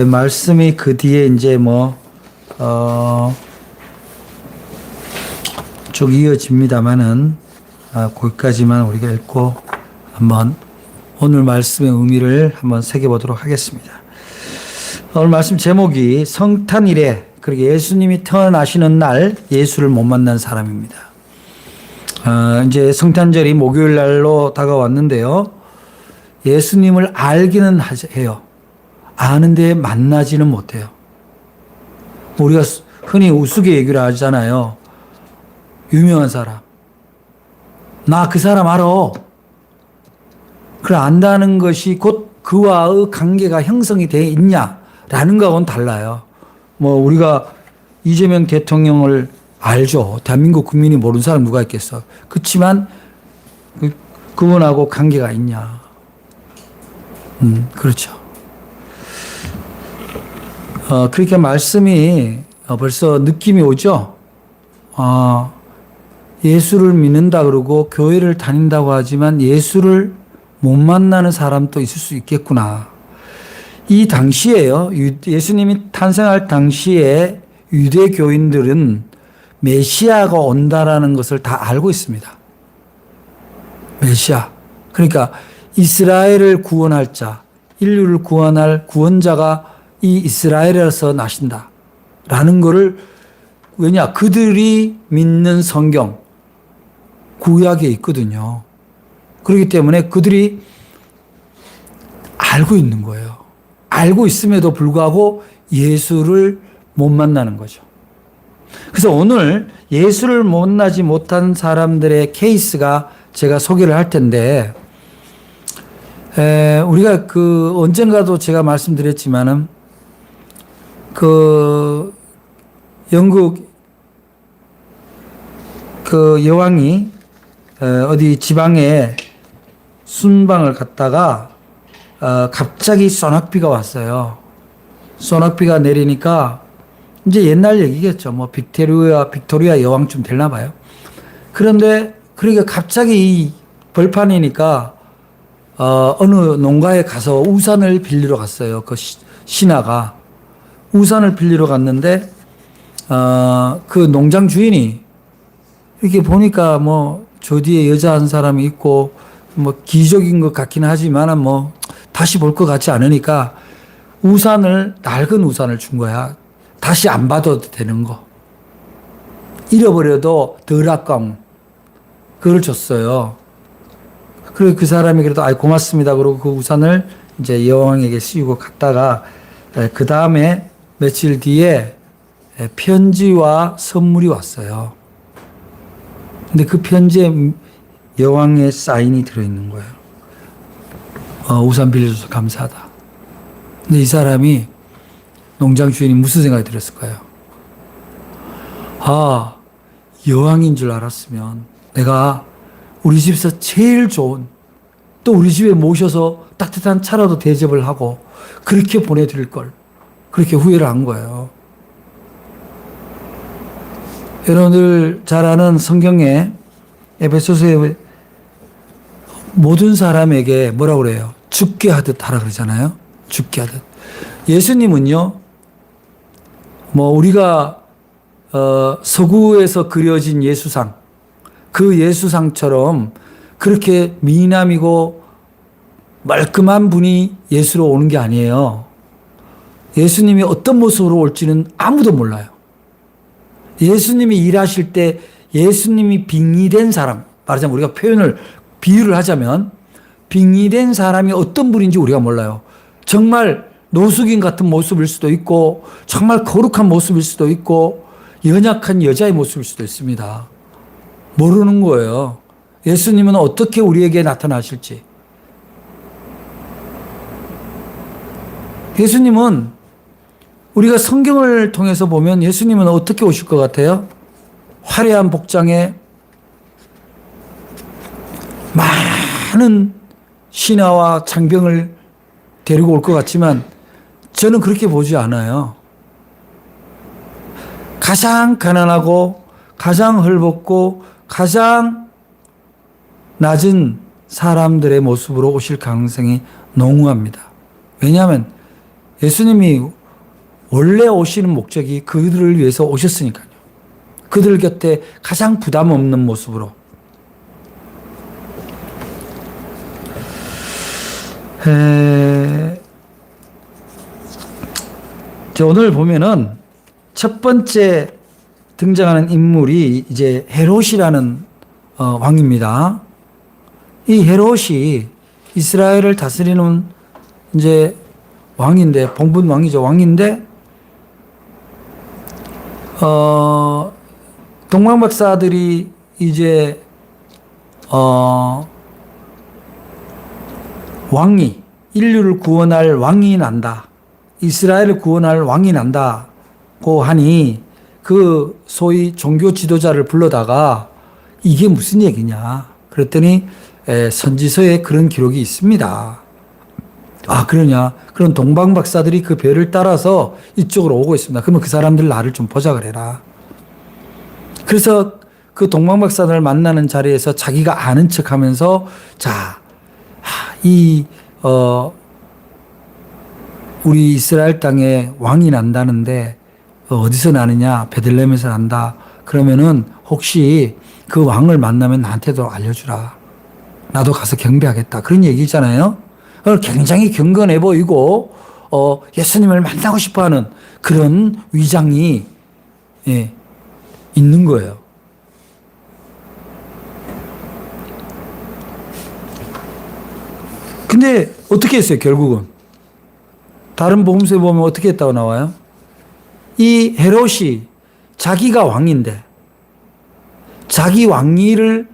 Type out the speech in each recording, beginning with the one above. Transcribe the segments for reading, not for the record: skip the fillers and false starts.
말씀이 그 뒤에 이제 쭉 이어집니다만은, 거기까지만 우리가 읽고 한번 오늘 말씀의 의미를 한번 새겨보도록 하겠습니다. 오늘 말씀 제목이 성탄일에, 그러니까 예수님이 태어나시는 날 예수를 못 만난 사람입니다. 이제 성탄절이 목요일 날로 다가왔는데요. 예수님을 알기는 해요. 아는데 만나지는 못해요. 우리가 흔히 우스개 얘기를 하잖아요. 유명한 사람. 나 그 사람 알아. 그걸 안다는 것이 곧 그와의 관계가 형성이 되어 있냐라는 거하고는 달라요. 우리가 이재명 대통령을 알죠. 대한민국 국민이 모르는 사람 누가 있겠어. 그렇지만 그분하고 관계가 있냐. 그렇죠. 그렇게 말씀이 벌써 느낌이 오죠. 예수를 믿는다 그러고 교회를 다닌다고 하지만 예수를 못 만나는 사람도 있을 수 있겠구나. 이 당시에요. 예수님이 탄생할 당시에 유대 교인들은 메시아가 온다라는 것을 다 알고 있습니다. 메시아. 그러니까 이스라엘을 구원할 자, 인류를 구원할 구원자가 이 이스라엘에서 나신다. 라는 거를, 왜냐? 그들이 믿는 성경, 구약에 있거든요. 그렇기 때문에 그들이 알고 있는 거예요. 알고 있음에도 불구하고 예수를 못 만나는 거죠. 그래서 오늘 예수를 만나지 못한 사람들의 케이스가 제가 소개를 할 텐데, 우리가 언젠가도 제가 말씀드렸지만은, 영국 여왕이 어디 지방에 순방을 갔다가 갑자기 소낙비가 왔어요. 소낙비가 내리니까 이제 옛날 얘기겠죠. 빅토리아 여왕쯤 되나 봐요. 그런데 그러니까 갑자기 이 벌판이니까 어느 농가에 가서 우산을 빌리러 갔어요. 그 신하가 우산을 빌리러 갔는데 그 농장 주인이 이렇게 보니까 저 뒤에 여자 한 사람이 있고 기적인 것 같긴 하지만 다시 볼 것 같지 않으니까 낡은 우산을 준 거야. 다시 안 봐도 되는 거. 잃어버려도 덜 아까운 그걸 줬어요. 그리고 그 사람이 그래도 고맙습니다. 그러고 그 우산을 이제 여왕에게 씌우고 갔다가 그 다음에 며칠 뒤에 편지와 선물이 왔어요. 근데 그 편지에 여왕의 사인이 들어있는 거예요. 우산 빌려줘서 감사하다. 근데 이 사람이, 농장 주인이 무슨 생각이 들었을까요? 여왕인 줄 알았으면 내가 우리 집에서 제일 좋은, 또 우리 집에 모셔서 따뜻한 차라도 대접을 하고 그렇게 보내드릴 걸. 그렇게 후회를 한 거예요. 여러분들 잘 아는 성경에 에베소서에 모든 사람에게 뭐라고 그래요? 죽게 하듯 하라 그러잖아요. 죽게 하듯. 예수님은요, 우리가 서구에서 그려진 예수상, 그 예수상처럼 그렇게 미남이고 말끔한 분이 예수로 오는 게 아니에요. 예수님이 어떤 모습으로 올지는 아무도 몰라요. 예수님이 일하실 때 예수님이 빙의된 사람, 말하자면 우리가 비유를 하자면 빙의된 사람이 어떤 분인지 우리가 몰라요. 정말 노숙인 같은 모습일 수도 있고 정말 거룩한 모습일 수도 있고 연약한 여자의 모습일 수도 있습니다. 모르는 거예요. 예수님은 어떻게 우리에게 나타나실지. 예수님은 우리가 성경을 통해서 보면 예수님은 어떻게 오실 것 같아요? 화려한 복장에 많은 신하와 장병을 데리고 올 것 같지만 저는 그렇게 보지 않아요. 가장 가난하고 가장 헐벗고 가장 낮은 사람들의 모습으로 오실 가능성이 농후합니다. 왜냐하면 예수님이 원래 오시는 목적이 그들을 위해서 오셨으니까요. 그들 곁에 가장 부담 없는 모습으로. 오늘 보면은 첫 번째 등장하는 인물이 이제 헤롯이라는 왕입니다. 이 헤롯이 이스라엘을 다스리는 이제 왕인데, 봉분 왕이죠. 왕인데, 동방박사들이 이제, 왕이, 인류를 구원할 왕이 난다. 이스라엘을 구원할 왕이 난다고 하니 그 소위 종교 지도자를 불러다가 이게 무슨 얘기냐. 그랬더니 선지서에 그런 기록이 있습니다. 아, 그러냐. 그런 동방박사들이 그 별을 따라서 이쪽으로 오고 있습니다. 그러면 그 사람들 나를 좀 보자 그래라. 그래서 그 동방박사들을 만나는 자리에서 자기가 아는 척 하면서 자, 우리 이스라엘 땅에 왕이 난다는데 어디서 나느냐? 베들레헴에서 난다. 그러면은 혹시 그 왕을 만나면 나한테도 알려주라. 나도 가서 경배하겠다. 그런 얘기잖아요. 굉장히 경건해 보이고 예수님을 만나고 싶어하는 그런 위장이 있는 거예요. 근데 어떻게 했어요? 결국은 다른 복음서에 보면 어떻게 했다고 나와요? 이 헤롯이 자기가 왕인데 자기 왕위를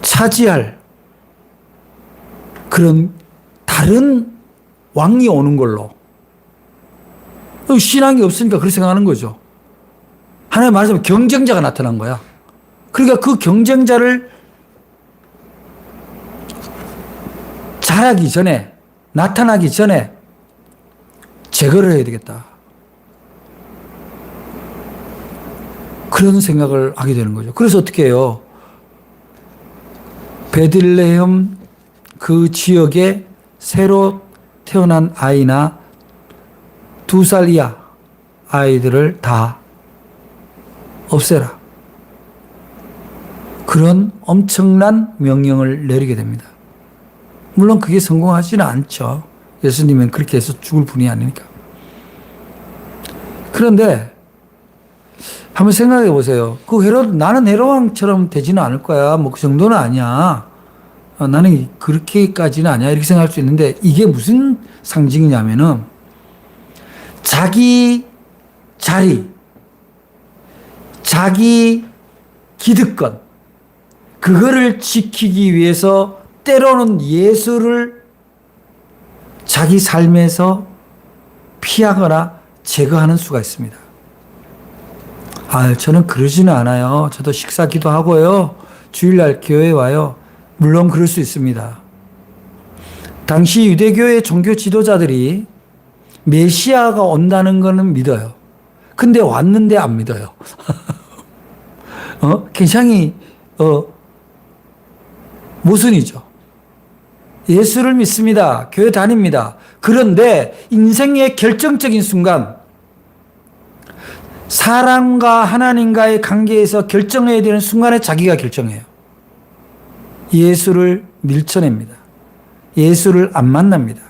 차지할 그런 다른 왕이 오는 걸로 신앙이 없으니까 그렇게 생각하는 거죠. 하나님 말하자면 경쟁자가 나타난 거야. 그러니까 그 경쟁자를 자라기 전에 나타나기 전에 제거를 해야 되겠다. 그런 생각을 하게 되는 거죠. 그래서 어떻게 해요? 베들레헴 그 지역에 새로 태어난 아이나 2살 이하 아이들을 다 없애라. 그런 엄청난 명령을 내리게 됩니다. 물론 그게 성공하지는 않죠. 예수님은 그렇게 해서 죽을 분이 아니니까. 그런데 한번 생각해 보세요. 그 나는 헤롯 왕처럼 되지는 않을 거야. 뭐 그 정도는 아니야. 나는 그렇게까지는 아니야. 이렇게 생각할 수 있는데 이게 무슨 상징이냐면은 자기 자리, 자기 기득권, 그거를 지키기 위해서 때로는 예수를 자기 삶에서 피하거나 제거하는 수가 있습니다. 저는 그러지는 않아요. 저도 식사 기도하고요. 주일날 교회에 와요. 물론 그럴 수 있습니다. 당시 유대교의 종교 지도자들이 메시아가 온다는 거는 믿어요. 근데 왔는데 안 믿어요. 굉장히 모순이죠. 예수를 믿습니다. 교회 다닙니다. 그런데 인생의 결정적인 순간 사람과 하나님과의 관계에서 결정해야 되는 순간에 자기가 결정해요. 예수를 밀쳐냅니다. 예수를 안 만납니다.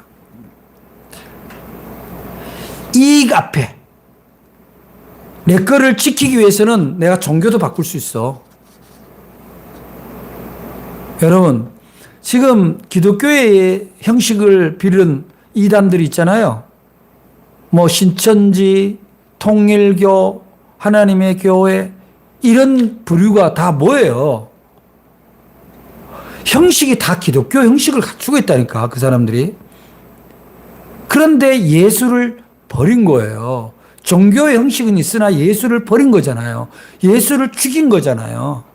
이익 앞에 내 거를 지키기 위해서는 내가 종교도 바꿀 수 있어. 여러분, 지금 기독교의 형식을 빌은 이단들이 있잖아요. 뭐 신천지, 통일교, 하나님의 교회, 이런 부류가 다 뭐예요? 형식이 다 기독교 형식을 갖추고 있다니까, 그 사람들이. 그런데 예수를 버린 거예요. 종교의 형식은 있으나 예수를 버린 거잖아요. 예수를 죽인 거잖아요.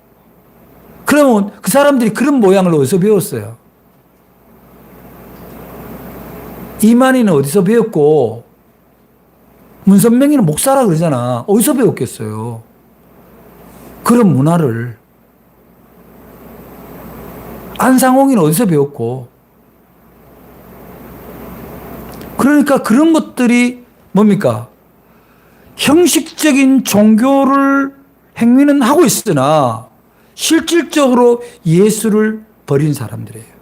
그러면 그 사람들이 그런 모양을 어디서 배웠어요? 이만희는 어디서 배웠고, 문선명이는 목사라 그러잖아. 어디서 배웠겠어요? 그런 문화를. 안상홍이는 어디서 배웠고. 그러니까 그런 것들이 뭡니까? 형식적인 종교를 행위는 하고 있으나 실질적으로 예수를 버린 사람들이에요.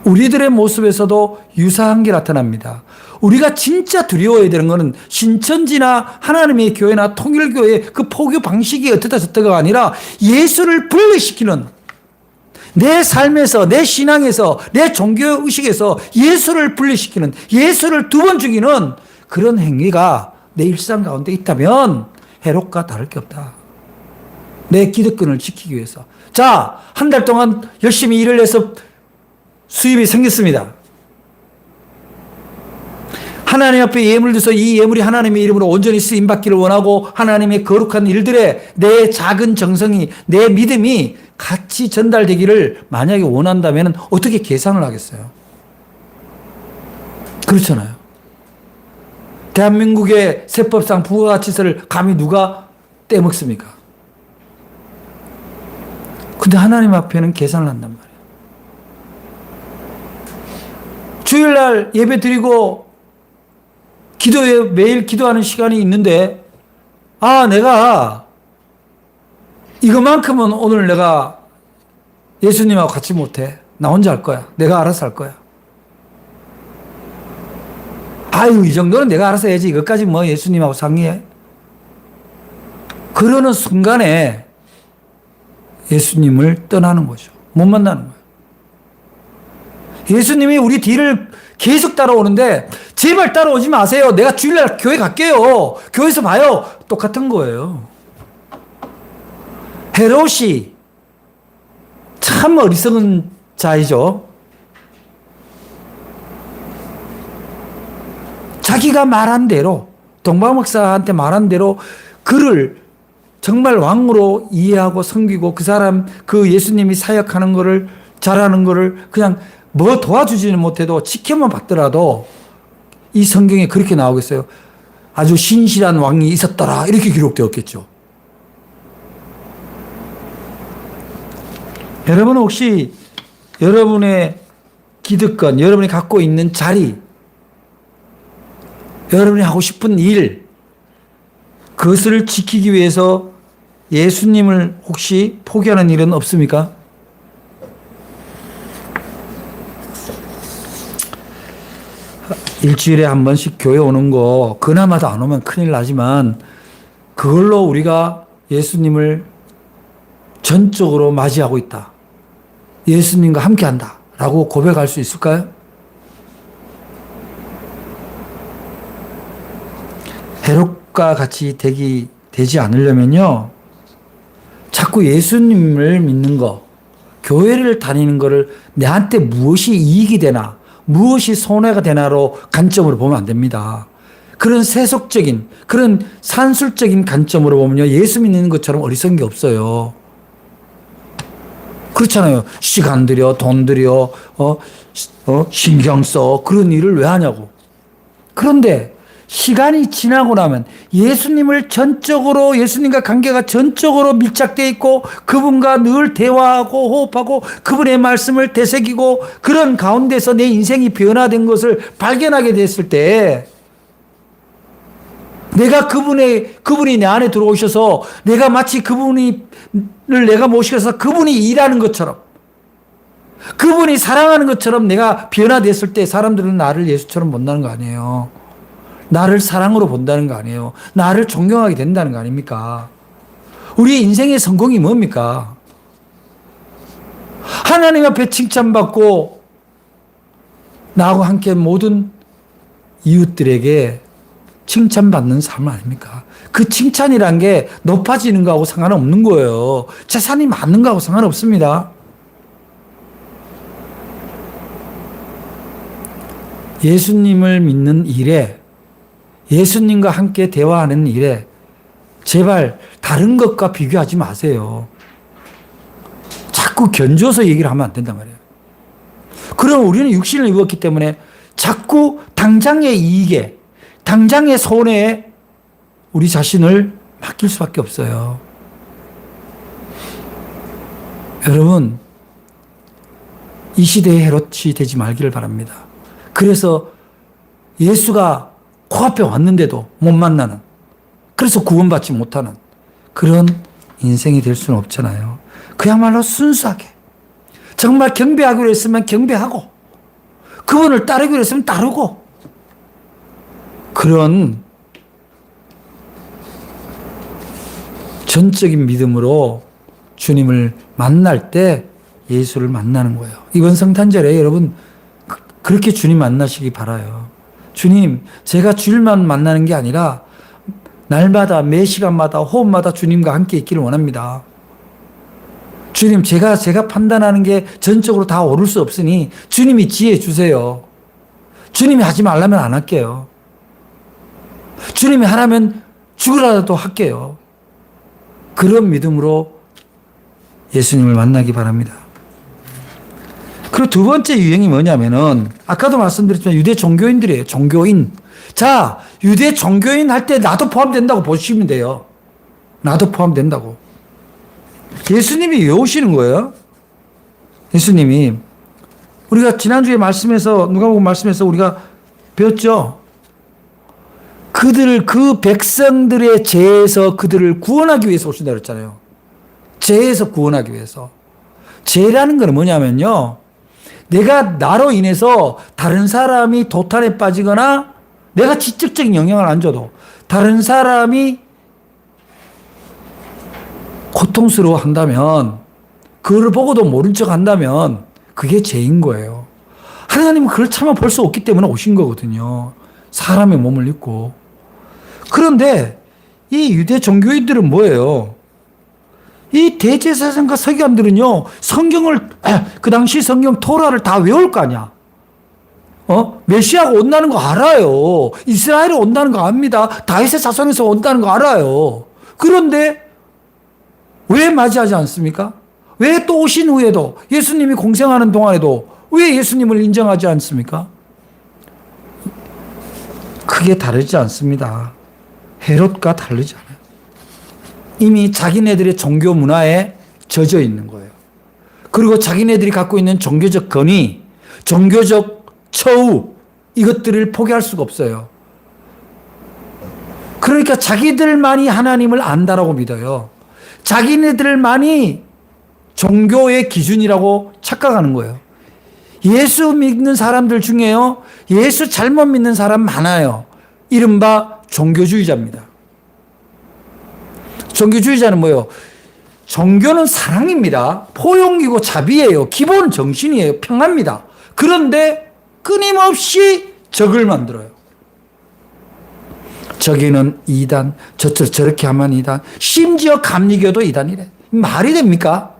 우리들의 모습에서도 유사한 게 나타납니다. 우리가 진짜 두려워해야 되는 것은 신천지나 하나님의 교회나 통일교회 그 포교 방식이 어떻다 저떻다가 아니라 예수를 분리시키는 내 삶에서, 내 신앙에서, 내 종교의식에서 예수를 분리시키는, 예수를 두 번 죽이는 그런 행위가 내 일상 가운데 있다면 해롭과 다를 게 없다. 내 기득권을 지키기 위해서. 자, 한 달 동안 열심히 일을 해서 수입이 생겼습니다. 하나님 앞에 예물을 드서 이 예물이 하나님의 이름으로 온전히 쓰임받기를 원하고 하나님의 거룩한 일들에 내 작은 정성이, 내 믿음이 같이 전달되기를 만약에 원한다면 어떻게 계산을 하겠어요? 그렇잖아요. 대한민국의 세법상 부가가치세를 감히 누가 떼먹습니까? 근데 하나님 앞에는 계산을 한단 말이에요. 주일날 예배 드리고 기도에 매일 기도하는 시간이 있는데 내가 이것만큼은 오늘 내가 예수님하고 같이 못해. 나 혼자 할 거야. 내가 알아서 할 거야. 이 정도는 내가 알아서 해야지. 이것까지 뭐 예수님하고 상의해. 그러는 순간에 예수님을 떠나는 거죠. 못 만나는 거예요. 예수님이 우리 뒤를 계속 따라오는데 제발 따라오지 마세요. 내가 주일날 교회 갈게요. 교회에서 봐요. 똑같은 거예요. 헤롯이 참 어리석은 자이죠. 자기가 말한 대로, 동방 목사한테 말한 대로 그를 정말 왕으로 이해하고 섬기고 그 사람, 그 예수님이 사역하는 거를, 잘하는 거를 그냥 뭐 도와주지는 못해도 지켜만 받더라도 이 성경에 그렇게 나오겠어요. 아주 신실한 왕이 있었더라. 이렇게 기록되었겠죠. 여러분은 혹시 여러분의 기득권, 여러분이 갖고 있는 자리, 여러분이 하고 싶은 일, 그것을 지키기 위해서 예수님을 혹시 포기하는 일은 없습니까? 일주일에 한 번씩 교회 오는 거 그나마도 안 오면 큰일 나지만 그걸로 우리가 예수님을 전적으로 맞이하고 있다. 예수님과 함께한다. 라고 고백할 수 있을까요? 헤롯과 같이 되지 않으려면요. 자꾸 예수님을 믿는 거, 교회를 다니는 거를 내한테 무엇이 이익이 되나, 무엇이 손해가 되나로 관점으로 보면 안 됩니다. 그런 세속적인, 그런 산술적인 관점으로 보면요. 예수 믿는 것처럼 어리석은 게 없어요. 그렇잖아요. 시간 들여, 돈 들여, 신경 써. 그런 일을 왜 하냐고. 그런데 시간이 지나고 나면 예수님을 전적으로, 예수님과 관계가 전적으로 밀착되어 있고 그분과 늘 대화하고 호흡하고 그분의 말씀을 되새기고 그런 가운데서 내 인생이 변화된 것을 발견하게 됐을 때 내가 그분이 내 안에 들어오셔서 내가 마치 내가 모시고서 그분이 일하는 것처럼 그분이 사랑하는 것처럼 내가 변화됐을 때 사람들은 나를 예수처럼 본다는 거 아니에요. 나를 사랑으로 본다는 거 아니에요. 나를 존경하게 된다는 거 아닙니까? 우리의 인생의 성공이 뭡니까? 하나님 앞에 칭찬받고 나하고 함께 모든 이웃들에게 칭찬받는 삶 아닙니까? 그 칭찬이란 게 높아지는 거하고 상관없는 거예요. 재산이 많은 거하고 상관없습니다. 예수님을 믿는 일에, 예수님과 함께 대화하는 일에 제발 다른 것과 비교하지 마세요. 자꾸 견줘서 얘기를 하면 안 된단 말이에요. 그럼 우리는 육신을 입었기 때문에 자꾸 당장의 이익에, 당장의 손해에 우리 자신을 맡길 수밖에 없어요. 여러분, 이 시대의 헤롯이 되지 말기를 바랍니다. 그래서 예수가 코앞에 왔는데도 못 만나는, 그래서 구원받지 못하는 그런 인생이 될 수는 없잖아요. 그야말로 순수하게 정말 경배하기로 했으면 경배하고 그분을 따르기로 했으면 따르고 그런 전적인 믿음으로 주님을 만날 때 예수를 만나는 거예요. 이번 성탄절에 여러분 그렇게 주님 만나시기 바라요. 주님, 제가 주일만 만나는 게 아니라 날마다 매 시간마다 호흡마다 주님과 함께 있기를 원합니다. 주님, 제가 판단하는 게 전적으로 다 옳을 수 없으니 주님이 지혜 주세요. 주님이 하지 말라면 안 할게요. 주님이 하라면 죽으라도 할게요. 그런 믿음으로 예수님을 만나기 바랍니다. 그리고 두 번째 유행이 뭐냐면은 아까도 말씀드렸지만 유대 종교인들이에요. 종교인. 자, 유대 종교인 할 때 나도 포함된다고 보시면 돼요. 나도 포함된다고. 예수님이 왜 오시는 거예요? 예수님이 우리가 지난주에 말씀에서 누가복음 말씀에서 우리가 배웠죠. 그 백성들의 죄에서 그들을 구원하기 위해서 오신다 그랬잖아요. 죄에서 구원하기 위해서. 죄라는 건 뭐냐면요. 내가 나로 인해서 다른 사람이 도탄에 빠지거나 내가 직접적인 영향을 안 줘도 다른 사람이 고통스러워 한다면 그걸 보고도 모른 척 한다면 그게 죄인 거예요. 하나님은 그걸 차마 볼 수 없기 때문에 오신 거거든요. 사람의 몸을 입고. 그런데 이 유대 종교인들은 뭐예요? 이 대제사장과 서기관들은요, 성경을, 그 당시 성경 토라를 다 외울 거 아니야. 메시아가 온다는 거 알아요. 이스라엘에 온다는 거 압니다. 다윗의 자손에서 온다는 거 알아요. 그런데 왜 맞이하지 않습니까? 왜 또 오신 후에도 예수님이 공생하는 동안에도 왜 예수님을 인정하지 않습니까? 크게 다르지 않습니다. 헤롯과 다르지 않아요. 이미 자기네들의 종교 문화에 젖어 있는 거예요. 그리고 자기네들이 갖고 있는 종교적 권위, 종교적 처우, 이것들을 포기할 수가 없어요. 그러니까 자기들만이 하나님을 안다라고 믿어요. 자기네들만이 종교의 기준이라고 착각하는 거예요. 예수 믿는 사람들 중에요, 예수 잘못 믿는 사람 많아요. 이른바 종교주의자입니다. 종교주의자는 뭐예요? 종교는 사랑입니다. 포용이고 자비예요. 기본 정신이에요. 평화입니다. 그런데 끊임없이 적을 만들어요. 저기는 이단, 저렇게 하면 이단, 심지어 감리교도 이단이래. 말이 됩니까?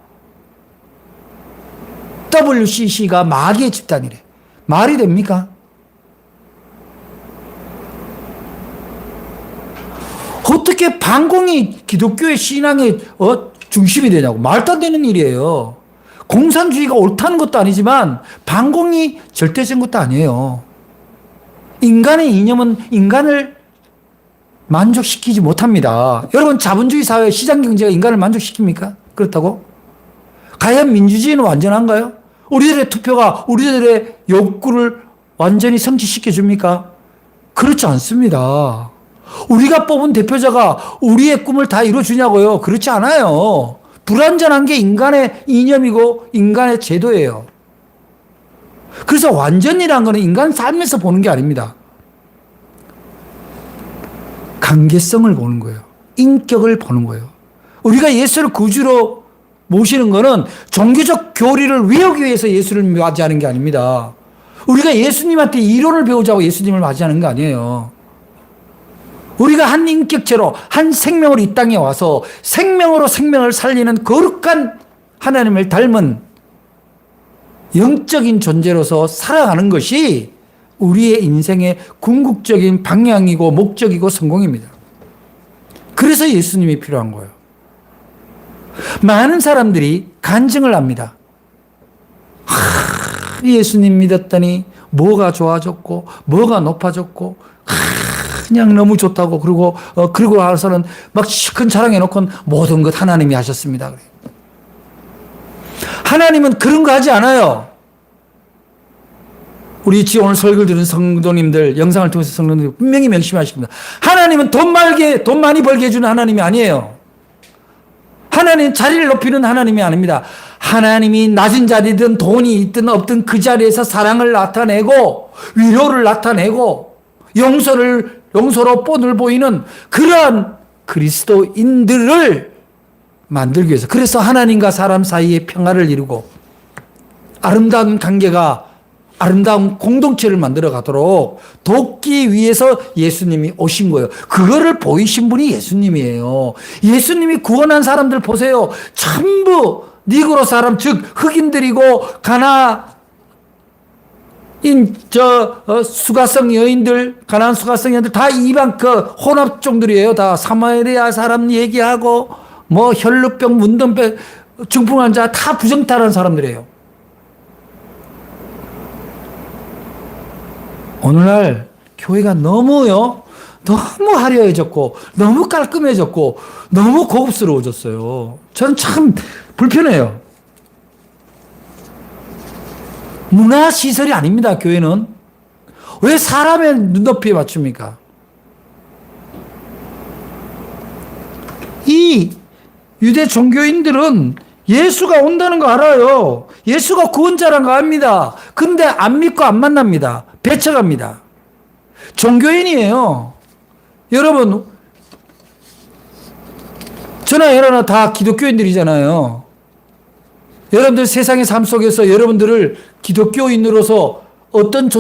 WCC가 마귀의 집단이래. 말이 됩니까? 어떻게 반공이 기독교의 신앙의 중심이 되냐고. 말도 안 되는 일이에요. 공산주의가 옳다는 것도 아니지만 반공이 절대적인 것도 아니에요. 인간의 이념은 인간을 만족시키지 못합니다. 여러분, 자본주의 사회 시장경제가 인간을 만족시킵니까? 그렇다고? 과연 민주주의는 완전한가요? 우리들의 투표가 우리들의 욕구를 완전히 성취시켜 줍니까? 그렇지 않습니다. 우리가 뽑은 대표자가 우리의 꿈을 다 이루어주냐고요? 그렇지 않아요. 불완전한 게 인간의 이념이고 인간의 제도예요. 그래서 완전이라는 것은 인간 삶에서 보는 게 아닙니다. 관계성을 보는 거예요. 인격을 보는 거예요. 우리가 예수를 구주로 모시는 것은 종교적 교리를 위하기 위해서 예수를 맞이하는 게 아닙니다. 우리가 예수님한테 이론을 배우자고 예수님을 맞이하는 거 아니에요. 우리가 한 인격체로 한 생명으로 이 땅에 와서 생명으로 생명을 살리는 거룩한 하나님을 닮은 영적인 존재로서 살아가는 것이 우리의 인생의 궁극적인 방향이고 목적이고 성공입니다. 그래서 예수님이 필요한 거예요. 많은 사람들이 간증을 합니다. 예수님 믿었더니 뭐가 좋아졌고 뭐가 높아졌고 그냥 너무 좋다고. 그리고 나서는 막 시큰 자랑해놓고 모든 것 하나님이 하셨습니다. 그래요. 하나님은 그런 거 하지 않아요. 우리 지금 오늘 설교를 들은 성도님들, 영상을 통해서 성도님들 분명히 명심하시기 바랍니다. 하나님은 돈 많이 벌게 해주는 하나님이 아니에요. 하나님은 자리를 높이는 하나님이 아닙니다. 하나님이 낮은 자리든 돈이 있든 없든 그 자리에서 사랑을 나타내고 위로를 나타내고 용서로 뻔을 보이는 그러한 그리스도인들을 만들기 위해서, 그래서 하나님과 사람 사이에 평화를 이루고 아름다운 관계가, 아름다운 공동체를 만들어 가도록 돕기 위해서 예수님이 오신 거예요. 그거를 보이신 분이 예수님이에요. 예수님이 구원한 사람들 보세요. 전부 니그로 사람, 즉 흑인들이고 수가성 여인들, 가나안 수가성 여인들 다 이방 혼합종들이에요. 다 사마리아 사람 얘기하고 뭐 혈루병, 문둥병, 중풍 환자 다 부정타라는 사람들이에요. 오늘날 교회가 너무 화려해졌고 너무 깔끔해졌고 너무 고급스러워졌어요. 저는 참 불편해요. 문화시설이 아닙니다, 교회는. 왜 사람의 눈높이에 맞춥니까? 이 유대 종교인들은 예수가 온다는 거 알아요. 예수가 구원자라는 거 압니다. 근데 안 믿고 안 만납니다. 배척합니다. 종교인이에요. 여러분, 저나 여러나 다 기독교인들이잖아요. 여러분들 세상의 삶 속에서 여러분들을 기독교인으로서 어떤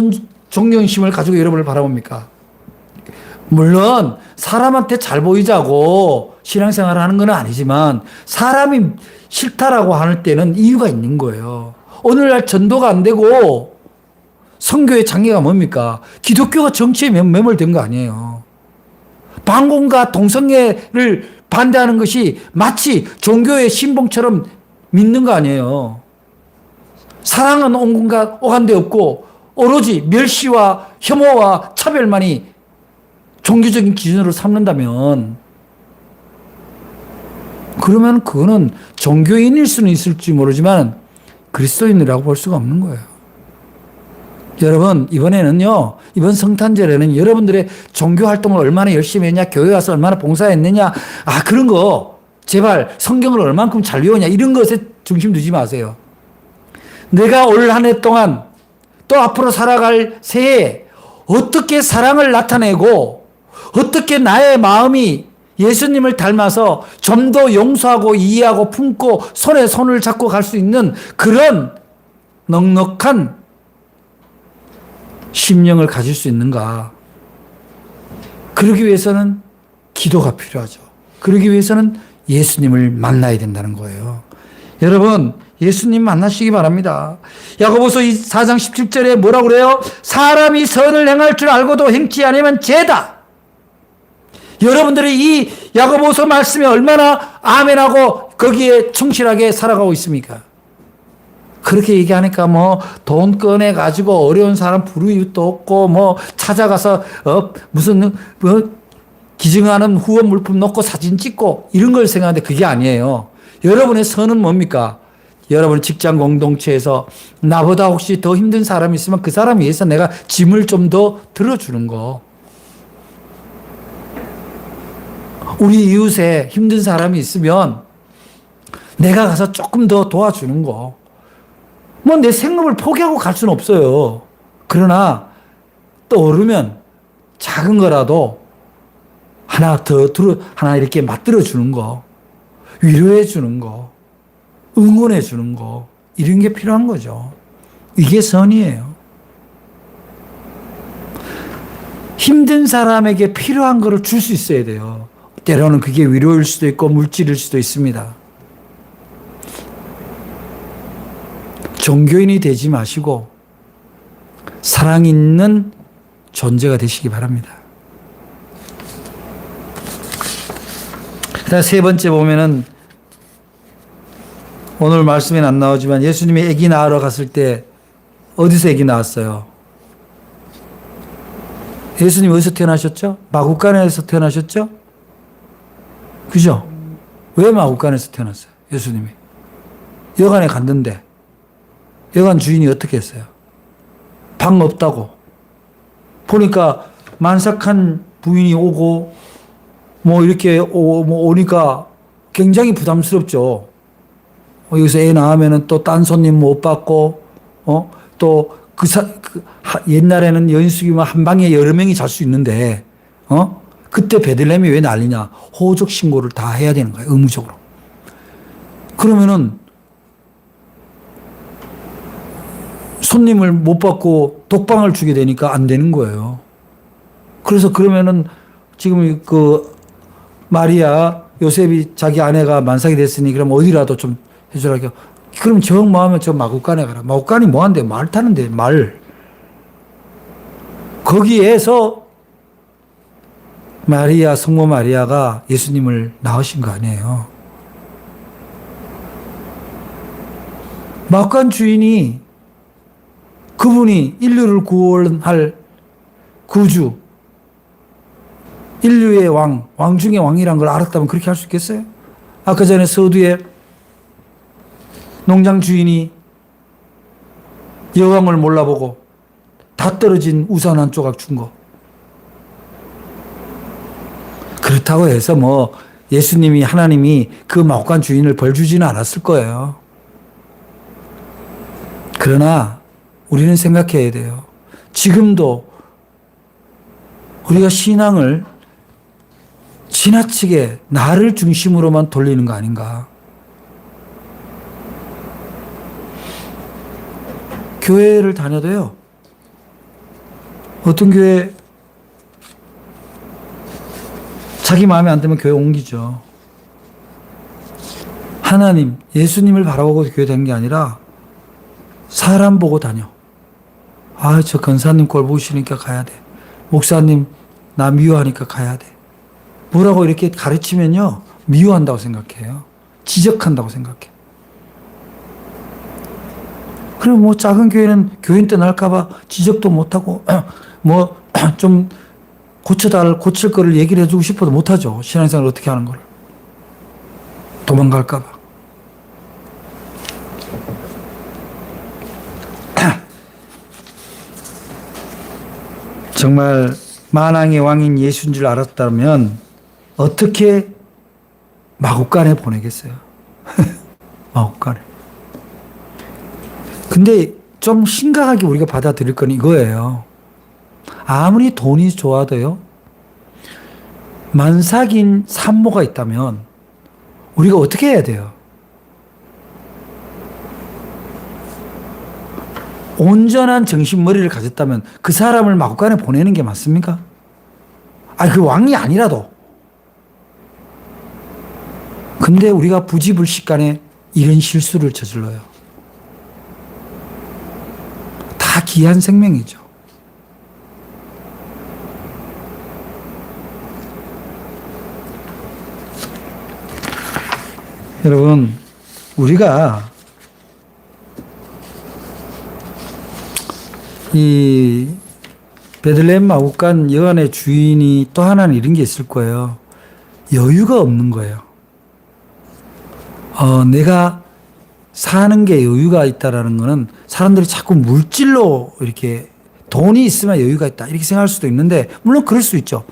존경심을 가지고 여러분을 바라봅니까? 물론 사람한테 잘 보이자고 신앙생활을 하는 건 아니지만 사람이 싫다라고 할 때는 이유가 있는 거예요. 오늘날 전도가 안 되고 선교의 장애가 뭡니까? 기독교가 정치에 매몰된 거 아니에요. 반공과 동성애를 반대하는 것이 마치 종교의 신봉처럼 믿는 거 아니에요. 사랑은 온갖 오간데 없고 오로지 멸시와 혐오와 차별만이 종교적인 기준으로 삼는다면, 그러면 그거는 종교인일 수는 있을지 모르지만 그리스도인이라고 볼 수가 없는 거예요. 여러분, 이번에는요, 이번 성탄절에는 여러분들의 종교 활동을 얼마나 열심히 했냐, 교회 가서 얼마나 봉사했느냐, 그런 거 제발 성경을 얼만큼 잘 외우냐, 이런 것에 중심 두지 마세요. 내가 올 한 해 동안 또 앞으로 살아갈 새해에 어떻게 사랑을 나타내고 어떻게 나의 마음이 예수님을 닮아서 좀 더 용서하고 이해하고 품고 손에 손을 잡고 갈 수 있는 그런 넉넉한 심령을 가질 수 있는가. 그러기 위해서는 기도가 필요하죠. 그러기 위해서는 예수님을 만나야 된다는 거예요. 여러분, 예수님 만나시기 바랍니다. 야고보서 4장 17절에 뭐라고 그래요? 사람이 선을 행할 줄 알고도 행치 않으면 죄다. 여러분들이 이 야고보서 말씀에 얼마나 아멘하고 거기에 충실하게 살아가고 있습니까? 그렇게 얘기하니까 뭐 돈 꺼내 가지고 어려운 사람 부를 이유도 없고 뭐 찾아가서 무슨 기증하는 후원 물품 놓고 사진 찍고 이런 걸 생각하는데 그게 아니에요. 여러분의 선은 뭡니까? 여러분 직장 공동체에서 나보다 혹시 더 힘든 사람이 있으면 그 사람 위해서 내가 짐을 좀 더 들어주는 거. 우리 이웃에 힘든 사람이 있으면 내가 가서 조금 더 도와주는 거. 뭐 내 생업을 포기하고 갈 수는 없어요. 그러나 떠오르면 작은 거라도 하나 이렇게 맞들어 주는 거, 위로해 주는 거, 응원해 주는 거, 이런 게 필요한 거죠. 이게 선이에요. 힘든 사람에게 필요한 거를 줄 수 있어야 돼요. 때로는 그게 위로일 수도 있고 물질일 수도 있습니다. 종교인이 되지 마시고 사랑 있는 존재가 되시기 바랍니다. 세 번째 보면은 오늘 말씀에는 안 나오지만 예수님이 아기 낳으러 갔을 때 어디서 아기 낳았어요? 예수님 어디서 태어나셨죠? 마구간에서 태어나셨죠? 그죠? 왜 마구간에서 태어났어요? 예수님이. 여관에 갔는데 여관 주인이 어떻게 했어요? 방 없다고. 보니까 만삭한 부인이 오고, 뭐 이렇게 오니까 굉장히 부담스럽죠. 여기서 애 낳으면은 또 딴 손님 못 받고, 또 옛날에는 연숙이면 한 방에 여러 명이 잘 수 있는데, 그때 베들레헴이 왜 난리냐. 호적 신고를 다 해야 되는 거예요. 의무적으로. 그러면은 손님을 못 받고 독방을 주게 되니까 안 되는 거예요. 그래서 그러면은 지금 그 마리아, 요셉이 자기 아내가 만삭이 됐으니 그럼 어디라도 좀 해주라. 그럼 정 마음에 저 마구간에 가라. 마구간이 뭐 한대? 말 타는데, 말. 거기에서 마리아, 성모 마리아가 예수님을 낳으신 거 아니에요. 마구간 주인이 그분이 인류를 구원할 구주, 인류의 왕, 왕 중의 왕이란 걸 알았다면 그렇게 할 수 있겠어요? 아까 전에 서두에 농장 주인이 여왕을 몰라보고 다 떨어진 우산 한 조각 준 거. 그렇다고 해서 뭐 예수님이, 하나님이 그 마구간 주인을 벌 주지는 않았을 거예요. 그러나 우리는 생각해야 돼요. 지금도 우리가 신앙을 지나치게 나를 중심으로만 돌리는 거 아닌가. 교회를 다녀도요. 어떤 교회 자기 마음에 안 들면 교회 옮기죠. 하나님, 예수님을 바라보고 교회 다니는 게 아니라 사람 보고 다녀. 아, 저 권사님 꼴 보시니까 가야 돼. 목사님 나 미워하니까 가야 돼. 뭐라고 이렇게 가르치면요. 미워한다고 생각해요. 지적한다고 생각해. 그럼 뭐 작은 교회는 교인 떠날까봐 지적도 못하고 뭐 좀 고칠 거를 얘기를 해주고 싶어도 못하죠. 신앙생활을 어떻게 하는 걸. 도망갈까봐. 정말 만왕의 왕인 예수인 줄 알았다면 어떻게 마구간에 보내겠어요. 마구간에. 근데 좀 심각하게 우리가 받아들일 건 이거예요. 아무리 돈이 좋아도요. 만삭인 산모가 있다면 우리가 어떻게 해야 돼요? 온전한 정신머리를 가졌다면 그 사람을 마구간에 보내는 게 맞습니까? 그 왕이 아니라도. 근데 우리가 부지불식간에 이런 실수를 저질러요. 다 귀한 생명이죠. 여러분, 우리가 이 베들레헴 마구간 여관의 주인이 또 하나는 이런 게 있을 거예요. 여유가 없는 거예요. 내가 사는 게 여유가 있다라는 거는 사람들이 자꾸 물질로 이렇게 돈이 있으면 여유가 있다 이렇게 생각할 수도 있는데 물론 그럴 수 있죠.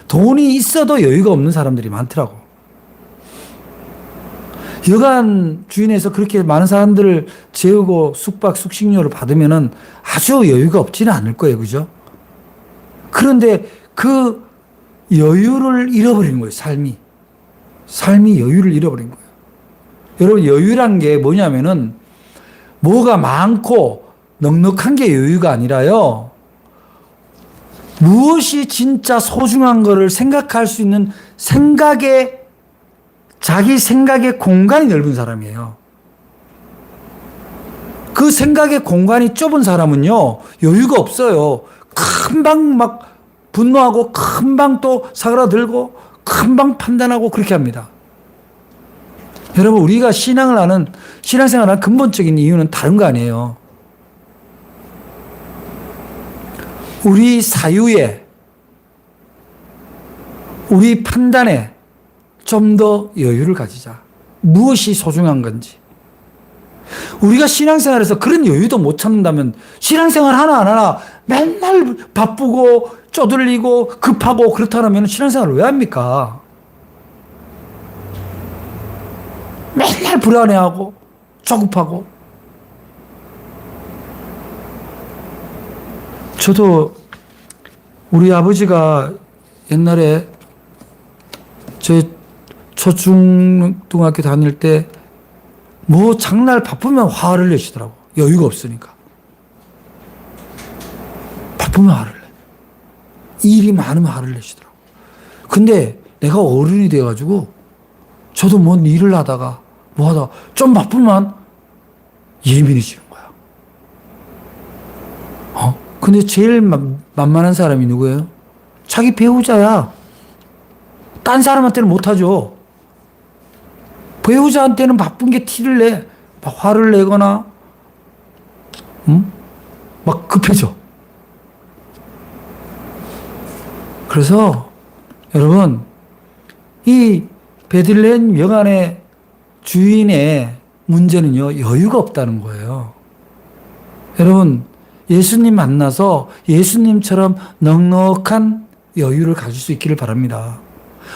돈이 있어도 여유가 없는 사람들이 많더라고. 여관 주인에서 그렇게 많은 사람들을 재우고 숙박, 숙식료를 받으면은 아주 여유가 없지는 않을 거예요. 그죠? 그런데 그 여유를 잃어버린 거예요. 삶이 여유를 잃어버린 거예요. 여러분, 여유란 게 뭐냐면은 뭐가 많고 넉넉한 게 여유가 아니라요. 무엇이 진짜 소중한 거를 생각할 수 있는 자기 생각의 공간이 넓은 사람이에요. 그 생각의 공간이 좁은 사람은요, 여유가 없어요. 금방 막 분노하고, 금방 또 사그라들고, 금방 판단하고 그렇게 합니다. 여러분, 우리가 신앙생활을 하는 근본적인 이유는 다른 거 아니에요. 우리 사유에, 우리 판단에 좀 더 여유를 가지자. 무엇이 소중한 건지. 우리가 신앙생활에서 그런 여유도 못 찾는다면 신앙생활 하나 안 하나 맨날 바쁘고 쪼들리고 급하고 그렇다면 신앙생활을 왜 합니까? 맨날 불안해하고 조급하고. 저도 우리 아버지가 옛날에 저 초중등학교 다닐 때 뭐 장날 바쁘면 화를 내시더라고. 여유가 없으니까. 바쁘면 화를 내. 일이 많으면 화를 내시더라고. 근데 내가 어른이 돼가지고 저도 뭔 일을 하다가 뭐 하다가 좀 바쁘면 예민해지는 거야. 근데 제일 만만한 사람이 누구예요? 자기 배우자야. 딴 사람한테는 못하죠. 배우자한테는 바쁜 게 티를 내. 막 화를 내거나, 막 급해져. 그래서 여러분, 이 베들레헴 여관의 주인의 문제는요, 여유가 없다는 거예요. 여러분, 예수님 만나서 예수님처럼 넉넉한 여유를 가질 수 있기를 바랍니다.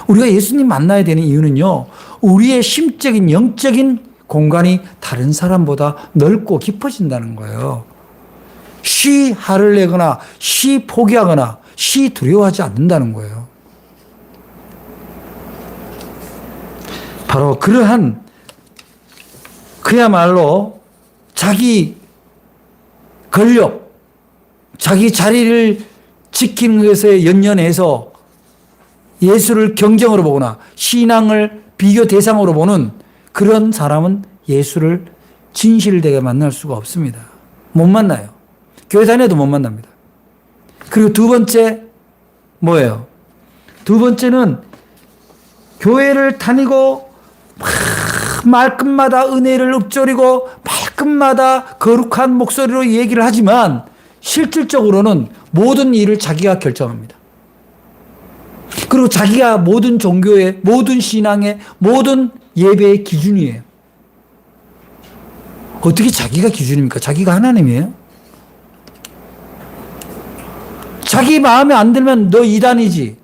우리가 예수님 만나야 되는 이유는요, 우리의 심적인, 영적인 공간이 다른 사람보다 넓고 깊어진다는 거예요. 쉬 화를 내거나, 쉬 포기하거나, 쉬 두려워하지 않는다는 거예요. 바로 그러한, 그야말로 자기 권력, 자기 자리를 지키는 것에 연연해서 예수를 경쟁으로 보거나 신앙을 비교 대상으로 보는 그런 사람은 예수를 진실되게 만날 수가 없습니다. 못 만나요. 교회 다녀도 못 만납니다. 그리고 두 번째 뭐예요? 두 번째는 교회를 다니고 말끝마다 은혜를 읊조리고 말끝마다 거룩한 목소리로 얘기를 하지만 실질적으로는 모든 일을 자기가 결정합니다. 그리고 자기가 모든 종교의, 모든 신앙의, 모든 예배의 기준이에요. 어떻게 자기가 기준입니까? 자기가 하나님이에요? 자기 마음에 안 들면 너 이단이지.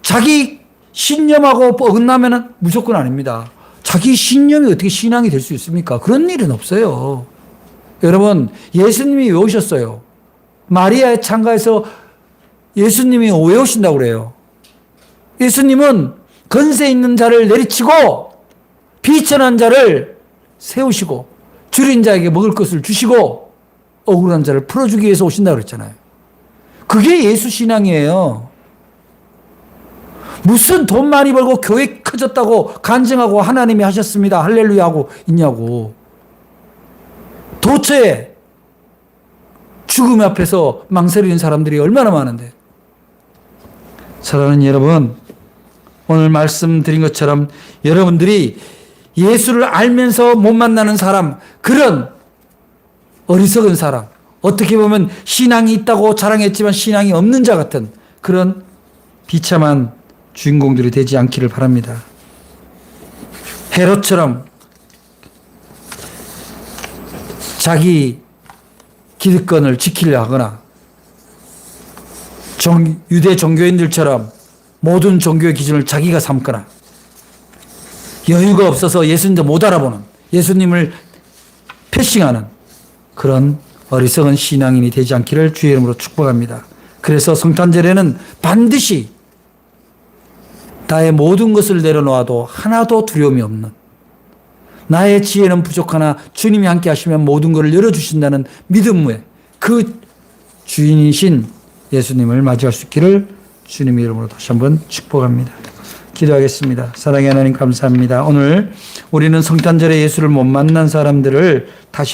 자기 신념하고 어긋나면 무조건 아닙니다. 자기 신념이 어떻게 신앙이 될 수 있습니까? 그런 일은 없어요. 여러분, 예수님이 왜 오셨어요? 마리아의 창가에서 예수님이 왜 오신다고 그래요? 예수님은 건세 있는 자를 내리치고 비천한 자를 세우시고 줄인 자에게 먹을 것을 주시고 억울한 자를 풀어주기 위해서 오신다고 그랬잖아요. 그게 예수 신앙이에요. 무슨 돈 많이 벌고 교회 커졌다고 간증하고 하나님이 하셨습니다. 할렐루야 하고 있냐고. 도처에 죽음 앞에서 망설이는 사람들이 얼마나 많은데. 사랑하는 여러분, 오늘 말씀드린 것처럼 여러분들이 예수를 알면서 못 만나는 사람, 그런 어리석은 사람, 어떻게 보면 신앙이 있다고 자랑했지만 신앙이 없는 자 같은 그런 비참한 주인공들이 되지 않기를 바랍니다. 헤롯처럼 자기 기득권을 지키려 하거나 유대 종교인들처럼 모든 종교의 기준을 자기가 삼거나 여유가 없어서 예수님도 못 알아보는, 예수님을 패싱하는 그런 어리석은 신앙인이 되지 않기를 주의 이름으로 축복합니다. 그래서 성탄절에는 반드시 나의 모든 것을 내려놓아도 하나도 두려움이 없는, 나의 지혜는 부족하나 주님이 함께 하시면 모든 것을 열어주신다는 믿음의 그 주인이신 예수님을 맞이할 수 있기를 주님의 이름으로 다시 한번 축복합니다. 기도하겠습니다. 사랑의 하나님 감사합니다. 오늘 우리는 성탄절에 예수를 못 만난 사람들을 다시